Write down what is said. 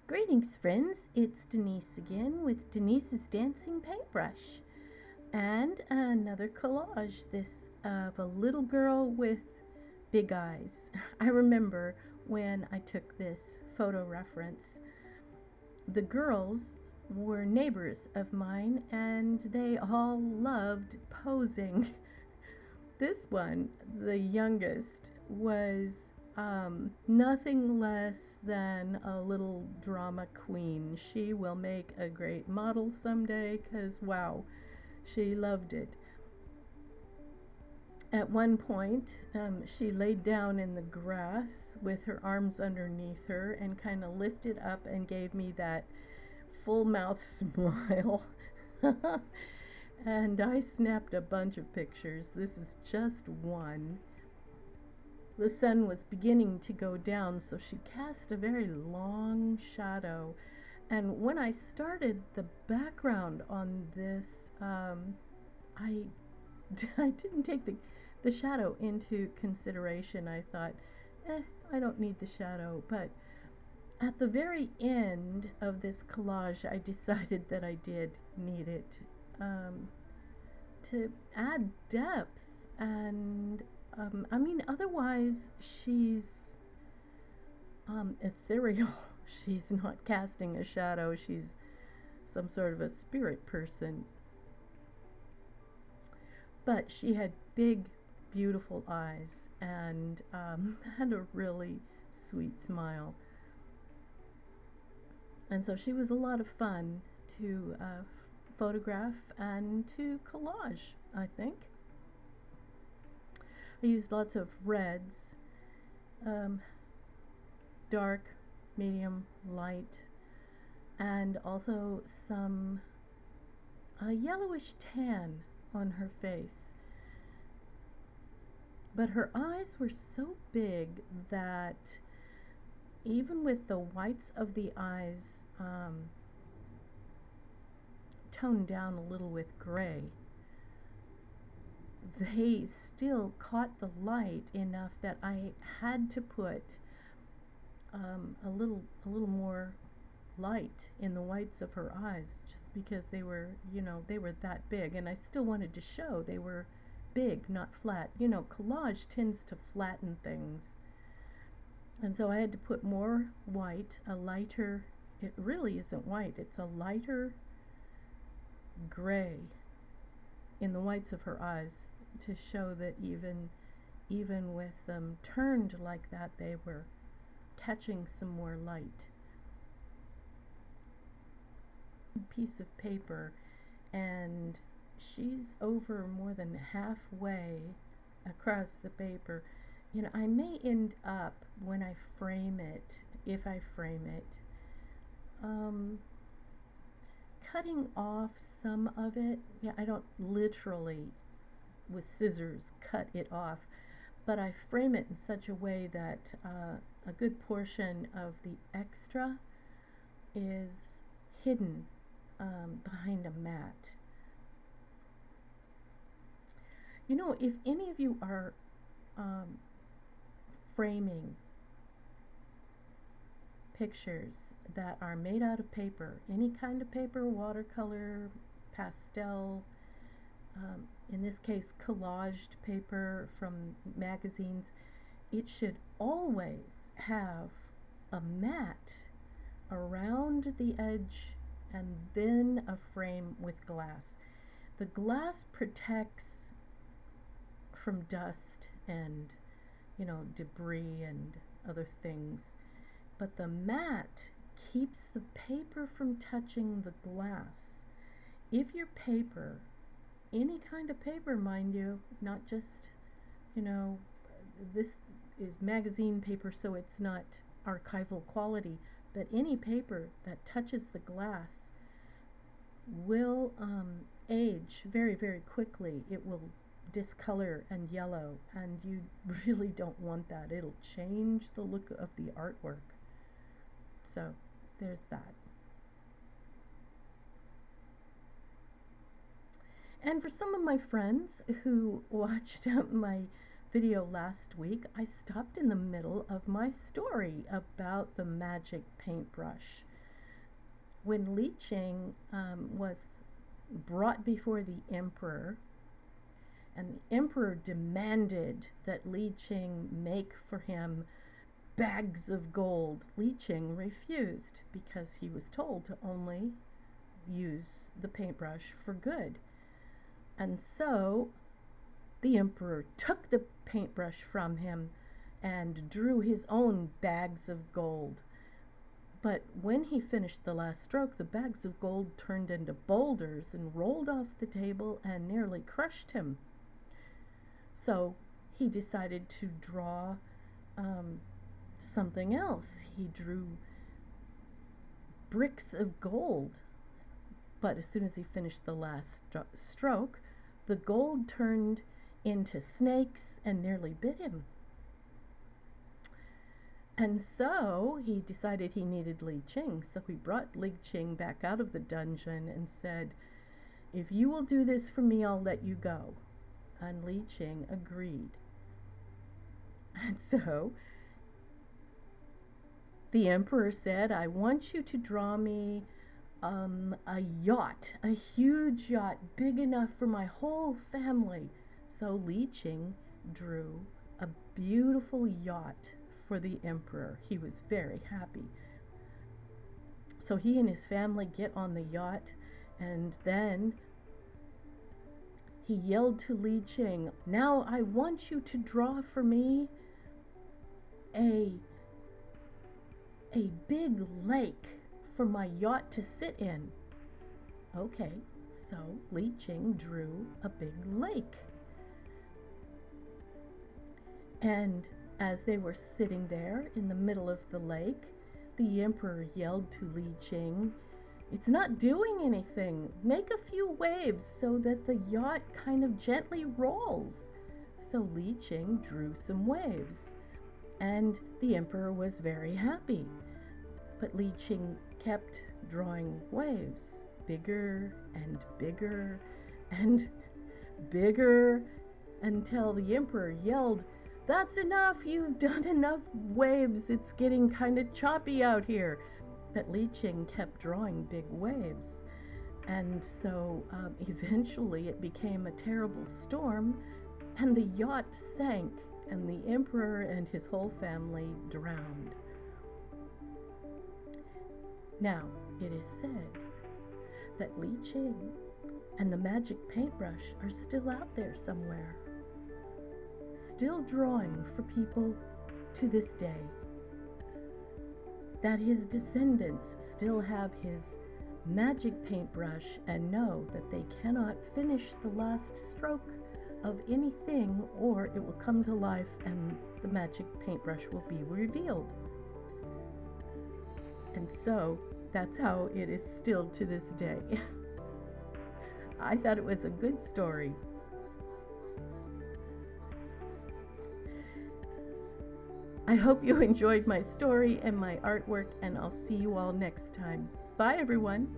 Greetings, friends. It's Denise again with Denise's Dancing Paintbrush and another collage. This of a little girl with big eyes. I remember when I took this photo reference. The girls were neighbors of mine and they all loved posing. This one, the youngest, was nothing less than a little drama queen. She will make a great model someday because, wow, she loved it. At one point, she laid down in the grass with her arms underneath her and kind of lifted up and gave me that full mouth smile. And I snapped a bunch of pictures. This is just one. The sun was beginning to go down, so she cast a very long shadow. And when I started the background on this, I didn't take the shadow into consideration. I thought, I don't need the shadow. But at the very end of this collage, I decided that I did need it to add depth. And otherwise she's ethereal. She's not casting a shadow. She's some sort of a spirit person. But she had big, beautiful eyes and had a really sweet smile. And so she was a lot of fun to photograph and to collage, I think. I used lots of reds, dark, medium, light, and also some yellowish tan on her face. But her eyes were so big that even with the whites of the eyes toned down a little with gray, they still caught the light enough that I had to put a little more light in the whites of her eyes, just because they were that big, and I still wanted to show they were big, not flat. Collage tends to flatten things, and so I had to put more white, a lighter, it really isn't white, it's a lighter gray in the whites of her eyes, to show that even with them turned like that, they were catching some more light. Piece of paper, and she's over more than halfway across the paper. I may end up, when I frame it, if I frame it, cutting off some of it. I don't literally with scissors cut it off, but I frame it in such a way that a good portion of the extra is hidden behind a mat. If any of you are framing pictures that are made out of paper, any kind of paper, watercolor, pastel, in this case collaged paper from magazines, it should always have a mat around the edge and then a frame with glass. The glass protects from dust and debris and other things, but the mat keeps the paper from touching the glass. If your paper, any kind of paper, mind you, not just, this is magazine paper, so it's not archival quality, but any paper that touches the glass will age very, very quickly. It will discolor and yellow, and you really don't want that. It'll change the look of the artwork. So there's that. And for some of my friends who watched my video last week, I stopped in the middle of my story about the Magic Paintbrush. when Li Ching was brought before the emperor, and the emperor demanded that Li Ching make for him bags of gold, Li Ching refused because he was told to only use the paintbrush for good. And so the emperor took the paintbrush from him and drew his own bags of gold. But when he finished the last stroke, the bags of gold turned into boulders and rolled off the table and nearly crushed him. So he decided to draw something else. He drew bricks of gold. But as soon as he finished the last stroke, the gold turned into snakes and nearly bit him. And so he decided he needed Li Ching. So he brought Li Ching back out of the dungeon and said, "If you will do this for me, I'll let you go." And Li Ching agreed. And so the emperor said, "I want you to draw me a yacht, a huge yacht, big enough for my whole family." So Li Ching drew a beautiful yacht for the emperor. He was very happy. So he and his family get on the yacht, and then he yelled to Li Ching, "Now I want you to draw for me a big lake for my yacht to sit in." Okay, so Li Ching drew a big lake. And as they were sitting there in the middle of the lake, the emperor yelled to Li Ching, "It's not doing anything. Make a few waves so that the yacht kind of gently rolls." So Li Ching drew some waves, and the emperor was very happy. But Li Ching kept drawing waves, bigger and bigger and bigger, until the emperor yelled, "That's enough, you've done enough waves, it's getting kind of choppy out here." But Li Ching kept drawing big waves. And so eventually it became a terrible storm, and the yacht sank, and the emperor and his whole family drowned. Now, it is said that Li Ching and the magic paintbrush are still out there somewhere, still drawing for people to this day. That his descendants still have his magic paintbrush and know that they cannot finish the last stroke of anything, or it will come to life and the magic paintbrush will be revealed. And so that's how it is still to this day. I thought it was a good story. I hope you enjoyed my story and my artwork, and I'll see you all next time. Bye, everyone.